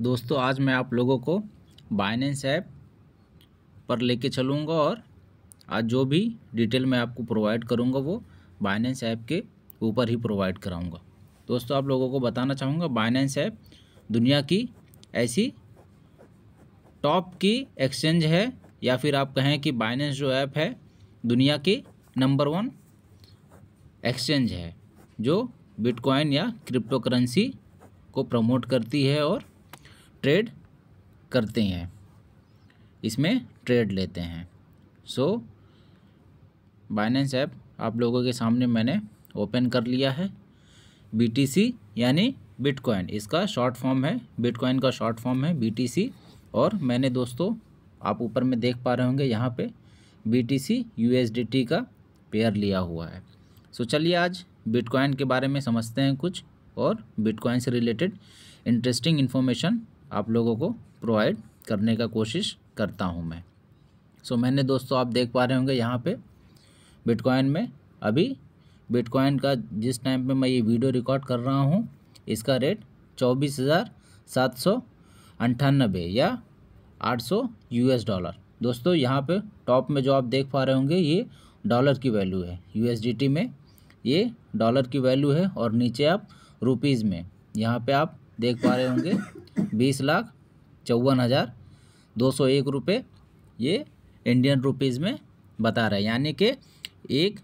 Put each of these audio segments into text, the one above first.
दोस्तों आज मैं आप लोगों को बाइनेंस ऐप पर लेके चलूँगा और आज जो भी डिटेल मैं आपको प्रोवाइड करूँगा वो बाइनेंस ऐप के ऊपर ही प्रोवाइड कराऊँगा। दोस्तों आप लोगों को बताना चाहूँगा बाइनेंस ऐप दुनिया की ऐसी टॉप की एक्सचेंज है, या फिर आप कहें कि बाइनेंस जो ऐप है दुनिया की नंबर 1 एक्सचेंज है जो बिटकॉइन या क्रिप्टो करेंसी को प्रमोट करती है और ट्रेड करते हैं, इसमें ट्रेड लेते हैं। सो बाइनेंस ऐप आप लोगों के सामने मैंने ओपन कर लिया है। BTC यानी बिटकॉइन, इसका शॉर्ट फॉर्म है, बिटकॉइन का शॉर्ट फॉर्म है BTC। और मैंने दोस्तों आप ऊपर में देख पा रहे होंगे यहाँ पे BTC USDT का पेयर लिया हुआ है। सो चलिए आज बिटकॉइन के बारे में समझते हैं कुछ, और बिटकॉइन से रिलेटेड इंटरेस्टिंग इन्फॉर्मेशन आप लोगों को प्रोवाइड करने का कोशिश करता हूं मैं। सो मैंने दोस्तों आप देख पा रहे होंगे यहाँ पे बिटकॉइन में अभी बिटकॉइन का जिस टाइम पे मैं ये वीडियो रिकॉर्ड कर रहा हूँ इसका रेट 24,798 या 800 US डॉलर। दोस्तों यहाँ पे टॉप में जो आप देख पा रहे होंगे ये डॉलर की वैल्यू है, USDT में ये डॉलर की वैल्यू है, और नीचे आप रुपीज़ में यहाँ पे आप देख पा रहे होंगे 20,54,201 रुपये ये इंडियन रुपीज़ में बता रहा है। यानी कि एक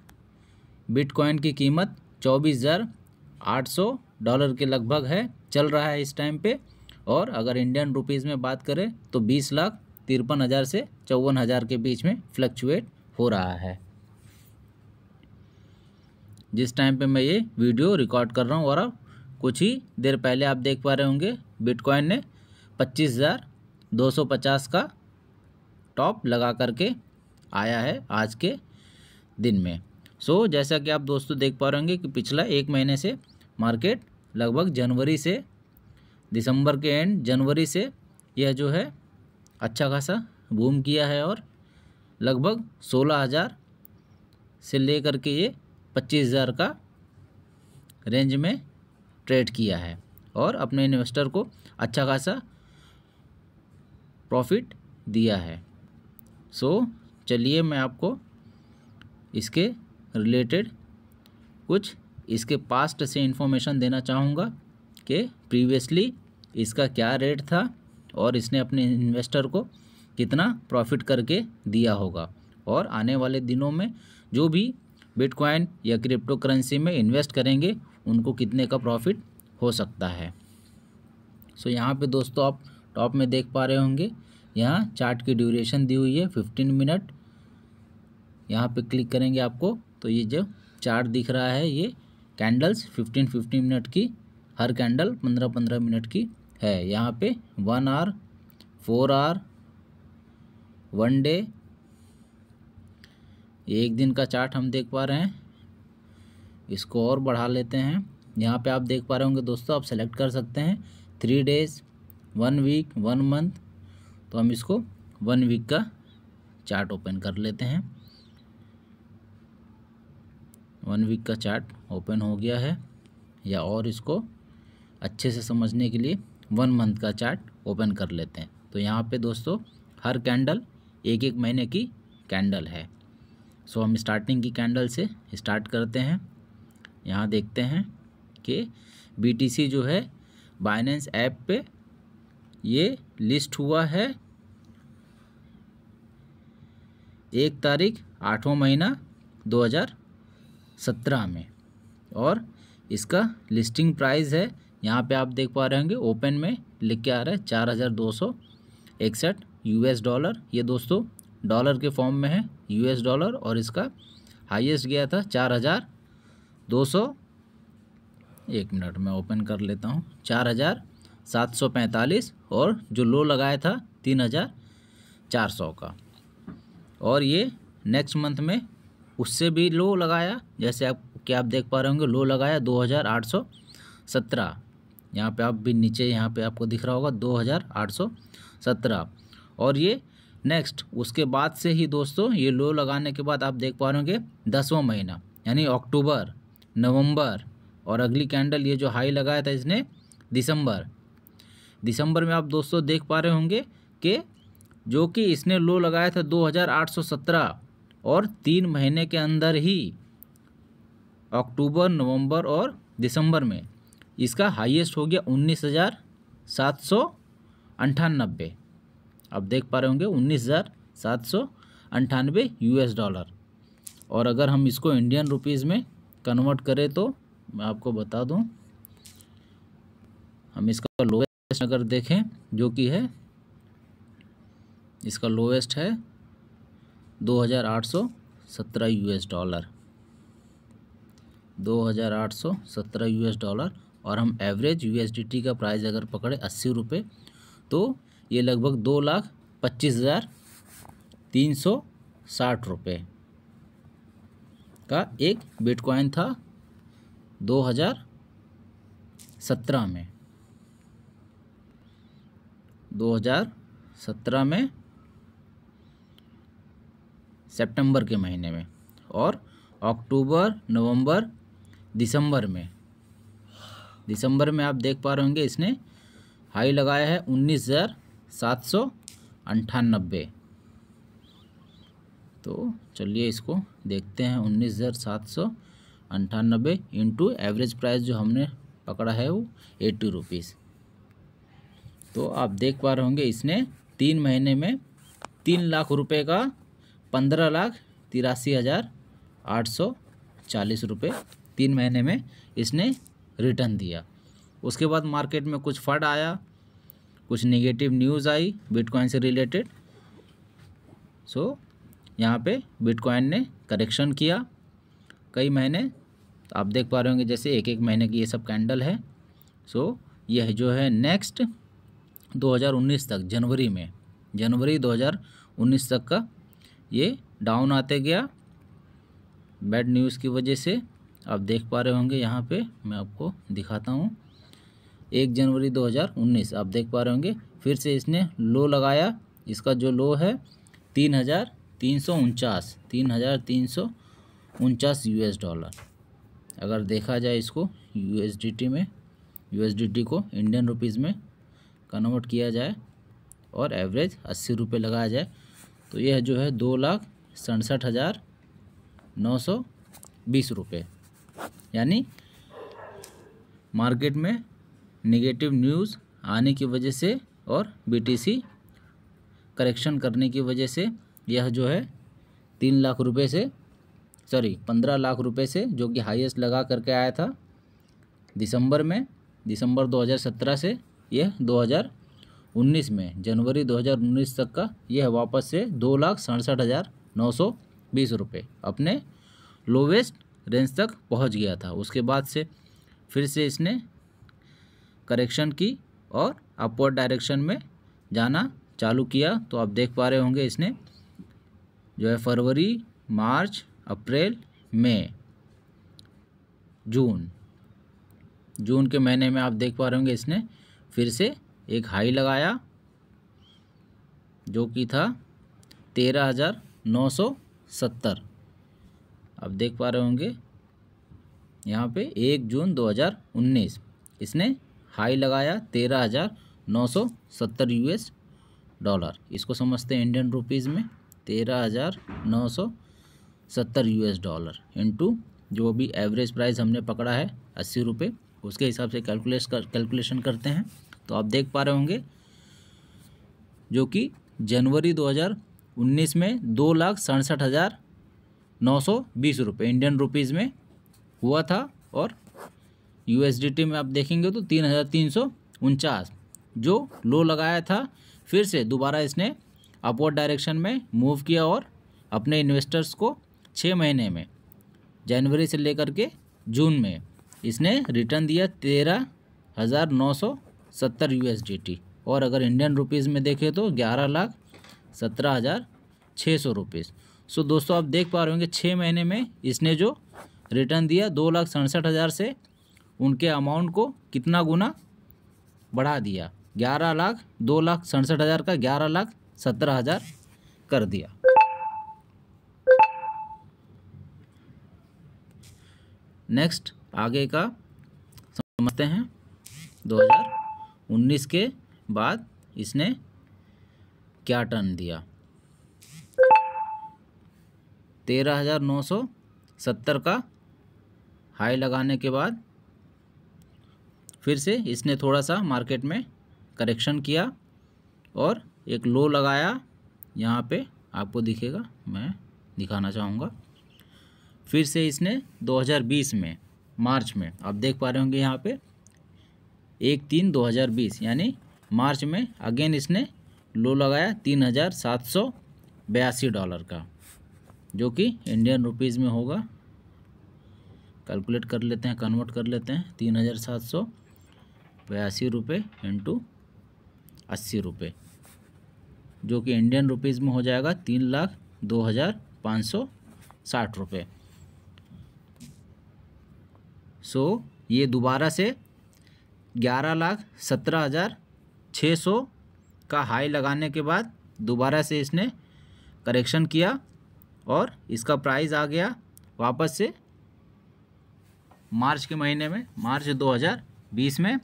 बिटकॉइन की कीमत 24,800 डॉलर के लगभग है, चल रहा है इस टाइम पे। और अगर इंडियन रुपीज़ में बात करें तो 20,53,000 से 54,000 के बीच में फ्लक्चुएट हो रहा है जिस टाइम पे मैं ये वीडियो रिकॉर्ड कर रहा हूँ। और अब कुछ ही देर पहले आप देख पा रहे होंगे बिटकॉइन ने 25,250 का टॉप लगा करके आया है आज के दिन में। सो जैसा कि आप दोस्तों देख पा रहे होंगे कि पिछला एक महीने से मार्केट लगभग जनवरी से दिसंबर के एंड जनवरी से यह जो है अच्छा खासा बूम किया है, और लगभग 16,000 से लेकर के ये 25,000 का रेंज में ट्रेड किया है और अपने इन्वेस्टर को अच्छा खासा प्रॉफिट दिया है। सो चलिए मैं आपको इसके रिलेटेड कुछ इसके पास्ट से इन्फॉर्मेशन देना चाहूँगा कि प्रीवियसली इसका क्या रेट था और इसने अपने इन्वेस्टर को कितना प्रॉफिट करके दिया होगा, और आने वाले दिनों में जो भी बिटकॉइन या क्रिप्टो करेंसी में इन्वेस्ट करेंगे उनको कितने का प्रॉफिट हो सकता है। सो यहाँ पे दोस्तों आप टॉप में देख पा रहे होंगे यहाँ चार्ट की ड्यूरेशन दी हुई है 15 मिनट। यहाँ पे क्लिक करेंगे आपको तो ये जो चार्ट दिख रहा है ये कैंडल्स 15-15 मिनट की, हर कैंडल 15-15 मिनट की है। यहाँ पे 1 आवर, 4 आवर, 1 डे, एक दिन का चार्ट हम देख पा रहे हैं। इसको और बढ़ा लेते हैं। यहाँ पे आप देख पा रहे होंगे दोस्तों, आप सेलेक्ट कर सकते हैं 3 डेज़, 1 वीक, 1 मंथ। तो हम इसको 1 वीक का चार्ट ओपन कर लेते हैं। 1 वीक का चार्ट ओपन हो गया है, या और इसको अच्छे से समझने के लिए 1 मंथ का चार्ट ओपन कर लेते हैं। तो यहाँ पे दोस्तों हर कैंडल एक एक महीने की कैंडल है। सो हम स्टार्टिंग की कैंडल से स्टार्ट करते हैं। यहाँ देखते हैं कि BTC जो है बाइनेंस ऐप पे ये लिस्ट हुआ है 1 तारीख 8वां महीना 2017 में, और इसका लिस्टिंग प्राइस है यहाँ पे आप देख पा रहे होंगे ओपन में लिख के आ रहा है 4,261 US डॉलर। ये दोस्तों डॉलर के फॉर्म में है US डॉलर, और इसका हाईएस्ट गया था 4,200, एक मिनट में ओपन कर लेता हूँ, 4,745, और जो लो लगाया था 3,400 का। और ये नेक्स्ट मंथ में उससे भी लो लगाया, जैसे आप देख पा रहे होंगे लो लगाया 2,817। यहाँ पे आप भी नीचे यहाँ पे आपको दिख रहा होगा 2,817। और ये नेक्स्ट उसके बाद से ही दोस्तों ये लो लगाने के बाद आप देख पा रहे होंगे 10वां महीना यानी अक्टूबर, नवंबर, और अगली कैंडल ये जो हाई लगाया था इसने दिसंबर दिसंबर में आप दोस्तों देख पा रहे होंगे कि जो कि इसने लो लगाया था 2817 और 3 महीने के अंदर ही अक्टूबर, नवंबर और दिसंबर में इसका हाईएस्ट हो गया 19,798। आप देख पा रहे होंगे 19,798 यूएस डॉलर। और अगर हम इसको इंडियन रुपीज़ में कन्वर्ट करें तो मैं आपको बता दूं, हम इसका लोएस्ट अगर देखें जो कि है, इसका लोएस्ट है 2,817 यूएस डॉलर, 2,817 यूएस डॉलर। और हम एवरेज यूएसडीटी का प्राइस अगर पकड़े 80 रुपये तो ये लगभग 2,25,360 रुपये का एक बिटकॉइन था 2017 में। 2017 में सितंबर के महीने में, और अक्टूबर, नवंबर, दिसंबर में आप देख पा रहे होंगे इसने हाई लगाया है 19,798। तो चलिए इसको देखते हैं, 19,798 इंटू एवरेज प्राइस जो हमने पकड़ा है वो 80 रुपीज़। तो आप देख पा रहे होंगे इसने 3 महीने में 3 लाख रुपए का 15,83,840 रुपये 3 महीने में इसने रिटर्न दिया। उसके बाद मार्केट में कुछ फंड आया, कुछ नेगेटिव न्यूज़ आई बिटकॉइन से रिलेटेड। सो यहाँ पे बिटकॉइन ने करेक्शन किया कई महीने। तो आप देख पा रहे होंगे जैसे एक एक महीने की ये सब कैंडल है। सो यह जो है नेक्स्ट 2019 तक, जनवरी 2019 तक का ये डाउन आते गया बैड न्यूज़ की वजह से। आप देख पा रहे होंगे यहाँ पे मैं आपको दिखाता हूँ, 1 जनवरी 2019 आप देख पा रहे होंगे फिर से इसने लो लगाया। इसका जो लो है 3,349 यूएस डॉलर। अगर देखा जाए इसको यूएसडीटी में, यूएसडीटी को इंडियन रुपीज़ में कन्वर्ट किया जाए और एवरेज 80 रुपये लगाया जाए तो यह जो है 2,67,920 रुपये। यानी मार्केट में नेगेटिव न्यूज़ आने की वजह से और बीटीसी करेक्शन करने की वजह से यह जो है 3 लाख रुपए से 15 लाख रुपए से, जो कि हाईएस्ट लगा करके आया था दिसंबर 2017 से, यह 2019 में जनवरी 2019 तक का यह वापस से 2,67,920 रुपये अपने लोवेस्ट रेंज तक पहुंच गया था। उसके बाद से फिर से इसने करेक्शन की और अपवर्ड डायरेक्शन में जाना चालू किया। तो आप देख पा रहे होंगे इसने जो है फरवरी, मार्च, अप्रैल, मई, जून के महीने में आप देख पा रहे होंगे इसने फिर से एक हाई लगाया जो कि था 13,970। आप देख पा रहे होंगे यहाँ पे 1 जून 2019 इसने हाई लगाया 13,970 यूएस डॉलर। इसको समझते हैं इंडियन रुपीज़ में, 13,970 यूएस डॉलर इंटू जो भी एवरेज प्राइस हमने पकड़ा है 80 रुपये, उसके हिसाब से कैलकुलेशन करते हैं। तो आप देख पा रहे होंगे जो कि जनवरी 2019 में 2,67,920 रुपये इंडियन रुपीज़ में हुआ था और यूएसडीटी में आप देखेंगे तो 3,349 जो लो लगाया था। फिर से दोबारा इसने अपवर्ड डायरेक्शन में मूव किया और अपने इन्वेस्टर्स को 6 महीने में जनवरी से लेकर के जून में इसने रिटर्न दिया 13,970 यूएसडीटी। और अगर इंडियन रुपीज़ में देखें तो 11,17,600 रुपीज़। सो दोस्तों आप देख पा रहे होंगे 6 महीने में इसने जो रिटर्न दिया 2,67,000 से उनके अमाउंट को कितना गुना बढ़ा दिया, 2,67,000 का 11,17,000 कर दिया। नेक्स्ट आगे का समझते हैं 2019 के बाद इसने क्या टर्न दिया, 13,970 का हाई लगाने के बाद फिर से इसने थोड़ा सा मार्केट में करेक्शन किया और एक लो लगाया, यहाँ पे आपको दिखेगा, मैं दिखाना चाहूँगा। फिर से इसने 2020 में मार्च में आप देख पा रहे होंगे यहाँ पे 1/3/2020 यानी मार्च में अगेन इसने लो लगाया $3,782 का, जो कि इंडियन रुपीज़ में होगा, कैलकुलेट कर लेते हैं, कन्वर्ट कर लेते हैं, 3,782 रुपये इंटू 80 रुपये, जो कि इंडियन रुपीज़ में हो जाएगा 3,02,560 रुपये। सो ये दोबारा से 11,17,600 का हाई लगाने के बाद दोबारा से इसने करेक्शन किया और इसका प्राइस आ गया वापस से मार्च के महीने में, मार्च 2020 में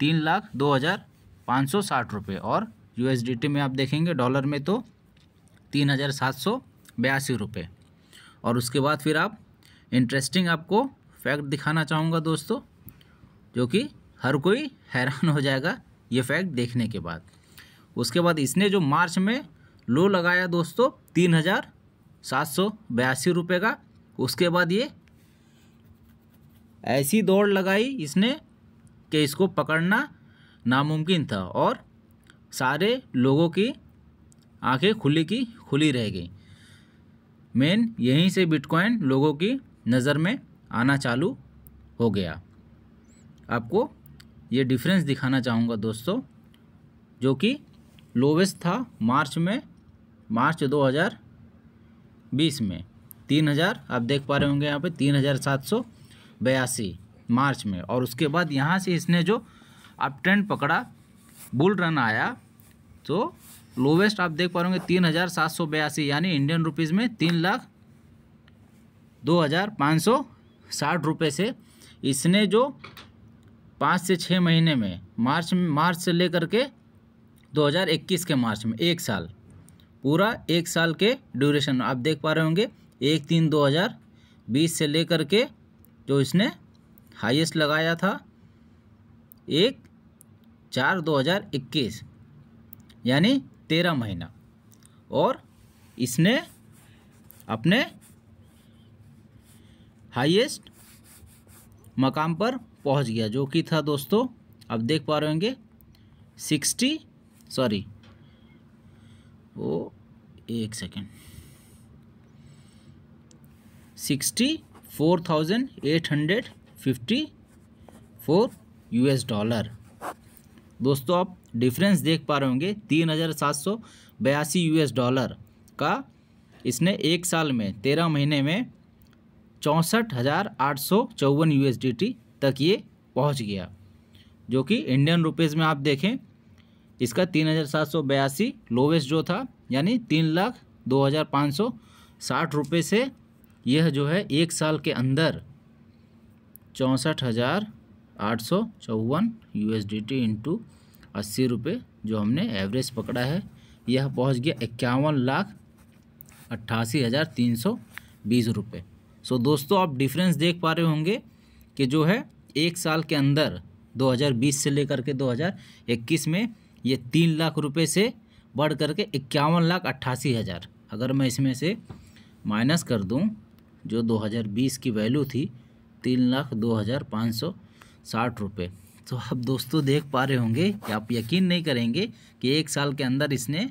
3,02,560 रुपये, और USDT में आप देखेंगे डॉलर में तो 3,782 रुपये। और उसके बाद फिर आप इंटरेस्टिंग आपको फैक्ट दिखाना चाहूँगा दोस्तों, जो कि हर कोई हैरान हो जाएगा ये फैक्ट देखने के बाद। उसके बाद इसने जो मार्च में लो लगाया दोस्तों 3,782 रुपये का, उसके बाद ये ऐसी दौड़ लगाई इसने कि इसको पकड़ना नामुमकिन था और सारे लोगों की आंखें खुली की खुली रह गई। मेन यहीं से बिटकॉइन लोगों की नज़र में आना चालू हो गया। आपको ये डिफरेंस दिखाना चाहूँगा दोस्तों, जो कि लोवेस्ट था मार्च 2020 में 3,000, आप देख पा रहे होंगे यहाँ पे 3,782 मार्च में, और उसके बाद यहाँ से इसने जो अप ट्रेंड पकड़ा, बुल रन आया, तो लोवेस्ट आप देख पा रहे होंगे 3,782 यानी इंडियन रुपीज़ में 3,02,560 रुपये से इसने जो 5 से 6 महीने में मार्च से लेकर के 2021 के मार्च में, एक साल, पूरा एक साल के ड्यूरेशन आप देख पा रहे होंगे 1/3/2020 से लेकर के जो इसने हाईएस्ट लगाया था 1/4/2021 यानी 13 महीना, और इसने अपने हाईएस्ट मकाम पर पहुंच गया, जो कि था दोस्तों आप देख पा रहे होंगे 64,854 $। दोस्तों आप डिफरेंस देख पा रहे होंगे 3,782 $, का इसने एक साल में 13 महीने में 64,854 USDT तक ये पहुंच गया, जो कि इंडियन रुपीज़ में आप देखें इसका 3,782 लोवेस्ट जो था यानी 3,02,560 रुपये से यह जो है एक साल के अंदर 64,854 USDT इंटू 80 रुपये जो हमने एवरेज पकड़ा है, यह पहुंच गया 51,88,320 रुपये। सो दोस्तों आप डिफरेंस देख पा रहे होंगे कि जो है एक साल के अंदर 2020 से लेकर के 2021 में ये 3 लाख रुपये से बढ़ करके 51,88,000, अगर मैं इसमें से माइनस कर दूं जो 2020 की वैल्यू थी 3,02,560 रुपये, तो आप दोस्तों देख पा रहे होंगे कि आप यकीन नहीं करेंगे कि एक साल के अंदर इसने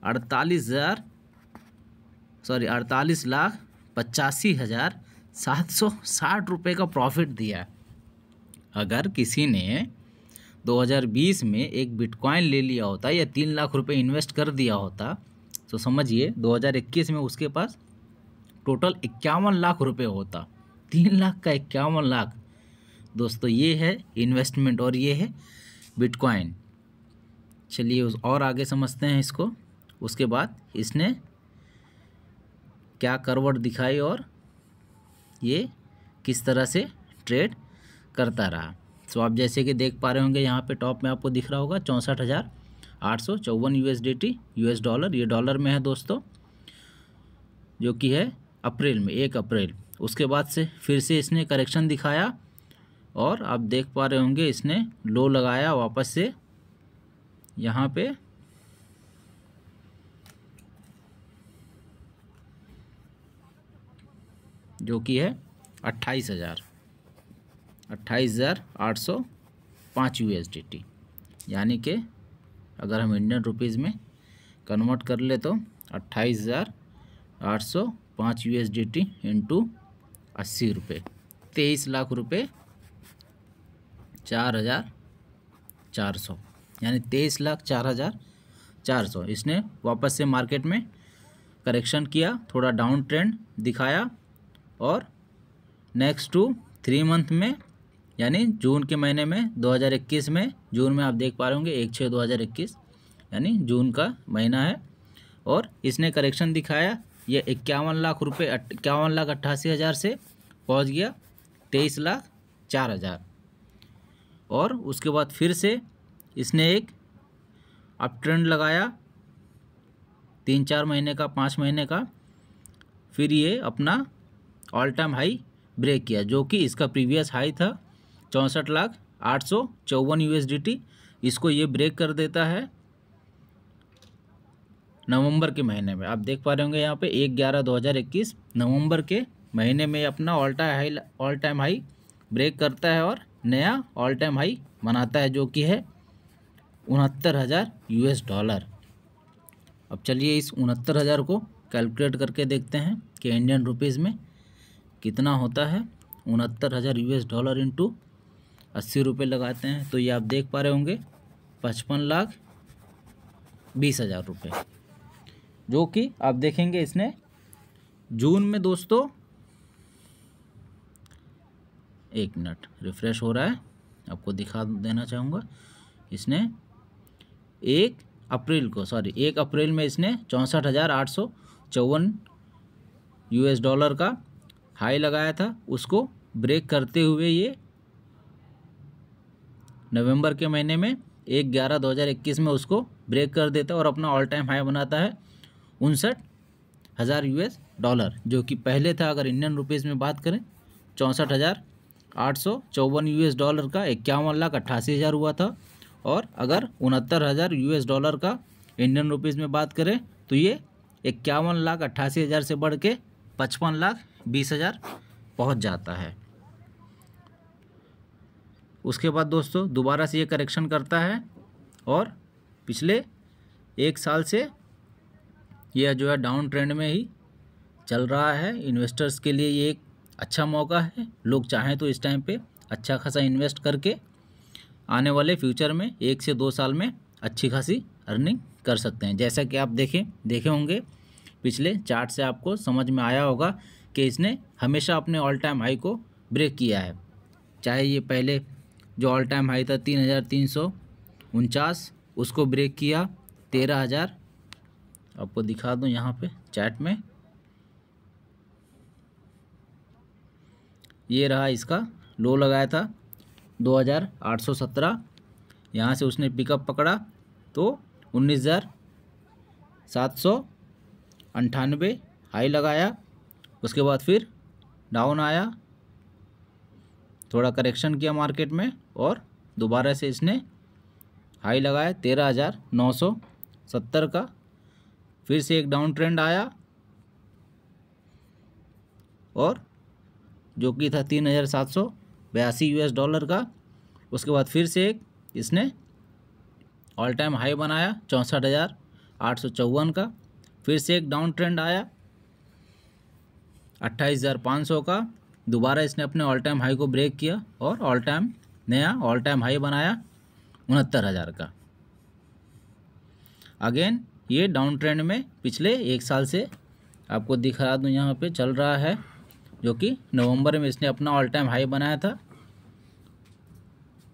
48,85,760 रुपये का प्रॉफिट दिया। अगर किसी ने 2020 में एक बिटकॉइन ले लिया होता या 3 लाख रुपए इन्वेस्ट कर दिया होता, तो समझिए 2021 में उसके पास टोटल 51 लाख रुपए होता। 3 लाख का 51 लाख दोस्तों, ये है इन्वेस्टमेंट और ये है बिटकॉइन। चलिए और आगे समझते हैं इसको। उसके बाद इसने क्या करवट दिखाई और ये किस तरह से ट्रेड करता रहा। सो आप जैसे कि देख पा रहे होंगे यहाँ पे टॉप में आपको दिख रहा होगा 64,854 USDT US डॉलर, ये डॉलर में है दोस्तों, जो कि है अप्रैल में 1 अप्रैल। उसके बाद से फिर से इसने करेक्शन दिखाया और आप देख पा रहे होंगे इसने लो लगाया वापस से यहाँ पे, जो कि है 28,805 USDT, यानी कि अगर हम इंडियन रुपीज़ में कन्वर्ट कर ले तो 28,805 USDT इंटू 80 रुपये, 23 लाख रुपये 4,400, यानी 23,04,400। इसने वापस से मार्केट में करेक्शन किया, थोड़ा डाउन ट्रेंड दिखाया और नेक्स्ट टू 3 मंथ में, यानी जून के महीने में 2021 में, जून में आप देख पा रहे होंगे 1/6/2021, यानी जून का महीना है, और इसने करेक्शन दिखाया। ये 51 लाख रुपये 51,88,000 से पहुंच गया 23,04,000, और उसके बाद फिर से इसने एक अप ट्रेंड लगाया 3-4 महीने का, 5 महीने का, फिर ये अपना ऑल टाइम हाई ब्रेक किया, जो कि इसका प्रीवियस हाई था 64,854 USDT। इसको ये ब्रेक कर देता है नवंबर के महीने में। आप देख पा रहे होंगे यहाँ पे 1/11/2021 नवंबर के महीने में अपना ऑल टाइम हाई ब्रेक करता है और नया ऑल टाइम हाई बनाता है, जो कि है 69,000 US डॉलर। अब चलिए इस 69,000 को कैलकुलेट करके देखते हैं कि इंडियन रुपीज़ में कितना होता है। 69,000 US डॉलर इंटू 80 रुपये लगाते हैं तो ये आप देख पा रहे होंगे 55,20,000 रुपये, जो कि आप देखेंगे इसने जून में दोस्तों, एक मिनट रिफ़्रेश हो रहा है, आपको दिखा देना चाहूँगा। इसने 1 अप्रैल में इसने 64,854 US डॉलर का हाई लगाया था, उसको ब्रेक करते हुए ये नवंबर के महीने में 1/11/2021 में उसको ब्रेक कर देता है और अपना ऑल टाइम हाई बनाता है 59,000 US डॉलर, जो कि पहले था, अगर इंडियन रुपीज़ में बात करें 64,854 US डॉलर का 51,88,000 हुआ था, और अगर 69,000 US डॉलर का इंडियन रुपीज़ में बात करें तो ये 51,88,000 से बढ़ के 55,20,000 पहुंच जाता है। उसके बाद दोस्तों दोबारा से ये करेक्शन करता है और पिछले 1 साल से यह जो है डाउन ट्रेंड में ही चल रहा है। इन्वेस्टर्स के लिए ये एक अच्छा मौका है, लोग चाहें तो इस टाइम पे अच्छा खासा इन्वेस्ट करके आने वाले फ्यूचर में 1 से 2 साल में अच्छी खासी अर्निंग कर सकते हैं। जैसा कि आप देखे होंगे पिछले चार्ट से आपको समझ में आया होगा कि इसने हमेशा अपने ऑल टाइम हाई को ब्रेक किया है, चाहे ये पहले जो ऑल टाइम हाई था 3,349 उसको ब्रेक किया 13,000, आपको दिखा दूं यहाँ पे चैट में, ये रहा इसका लो लगाया था 2,817, यहाँ से उसने पिकअप पकड़ा तो 19,798 हाई लगाया, उसके बाद फिर डाउन आया, थोड़ा करेक्शन किया मार्केट में और दोबारा से इसने हाई लगाया 13,970 का, फिर से एक डाउन ट्रेंड आया और जो कि था 3,782 US डॉलर का। उसके बाद फिर से एक इसने ऑल टाइम हाई बनाया 64,854 का, फिर से एक डाउन ट्रेंड आया 28,500 का, दोबारा इसने अपने ऑल टाइम हाई को ब्रेक किया और नया ऑल टाइम हाई बनाया 69,000 का। अगेन ये डाउन ट्रेंड में पिछले 1 साल से आपको दिखा दूँ यहाँ पे चल रहा है, जो कि नवंबर में इसने अपना ऑल टाइम हाई बनाया था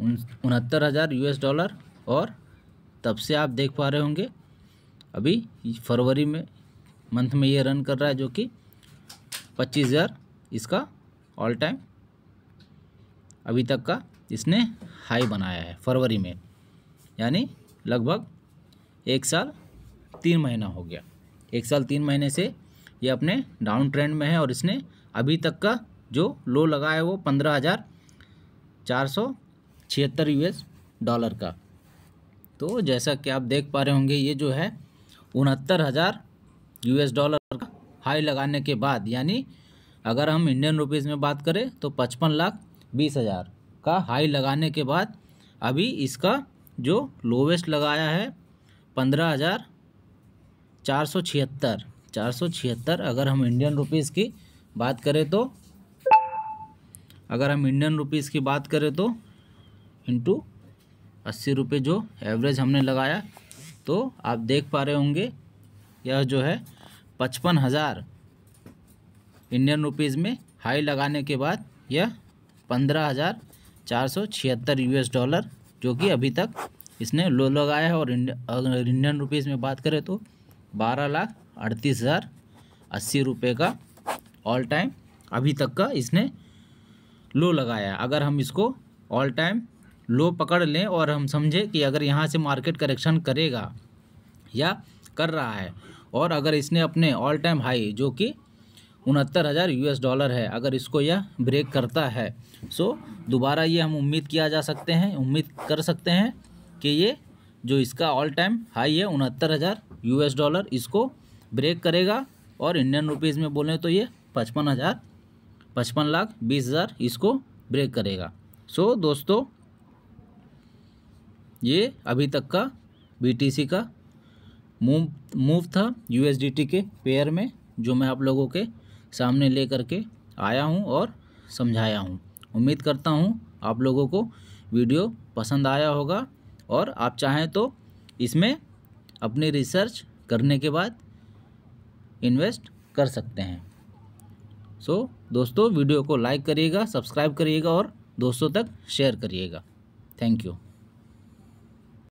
69,000 US डॉलर, और तब से आप देख पा रहे होंगे अभी फरवरी में मंथ में ये रन कर रहा है, जो कि 25,000 इसका ऑल टाइम अभी तक का इसने हाई बनाया है फरवरी में, यानी लगभग 1 साल 3 महीना हो गया। 1 साल 3 महीने से ये अपने डाउन ट्रेंड में है और इसने अभी तक का जो लो लगा है वो 15,476 US डॉलर का। तो जैसा कि आप देख पा रहे होंगे, ये जो है 69,000 US डॉलर का हाई लगाने के बाद, यानी अगर हम इंडियन रुपीज़ में बात करें तो 55,20,000 का हाई लगाने के बाद अभी इसका जो लोवेस्ट लगाया है 15,476। अगर हम इंडियन रुपीज़ की बात करें तो इंटू 80 रुपये जो एवरेज हमने लगाया, तो आप देख पा रहे होंगे यह जो है 55,000 इंडियन रुपीज़ में हाई लगाने के बाद यह 15,476 US डॉलर जो कि अभी तक इसने लो लगाया है। और अगर इंडियन रुपीज़ में बात करें तो 12,38,080 रुपये का ऑल टाइम अभी तक का इसने लो लगाया। अगर हम इसको ऑल टाइम लो पकड़ लें और हम समझें कि अगर यहाँ से मार्केट करेक्शन करेगा या कर रहा है, और अगर इसने अपने ऑल टाइम हाई जो कि 69,000 US डॉलर है, अगर इसको यह ब्रेक करता है, सो दोबारा ये हम उम्मीद कर सकते हैं कि ये जो इसका ऑल टाइम हाई है 69,000 US डॉलर, इसको ब्रेक करेगा और इंडियन रुपीज़ में बोलें तो ये 55,20,000 इसको ब्रेक करेगा। सो दोस्तों, ये अभी तक का BTC का मूव था USDT के पेयर में, जो मैं आप लोगों के सामने ले करके आया हूं और समझाया हूं। उम्मीद करता हूं आप लोगों को वीडियो पसंद आया होगा और आप चाहें तो इसमें अपनी रिसर्च करने के बाद इन्वेस्ट कर सकते हैं। सो दोस्तों, वीडियो को लाइक करिएगा, सब्सक्राइब करिएगा और दोस्तों तक शेयर करिएगा। Thank you.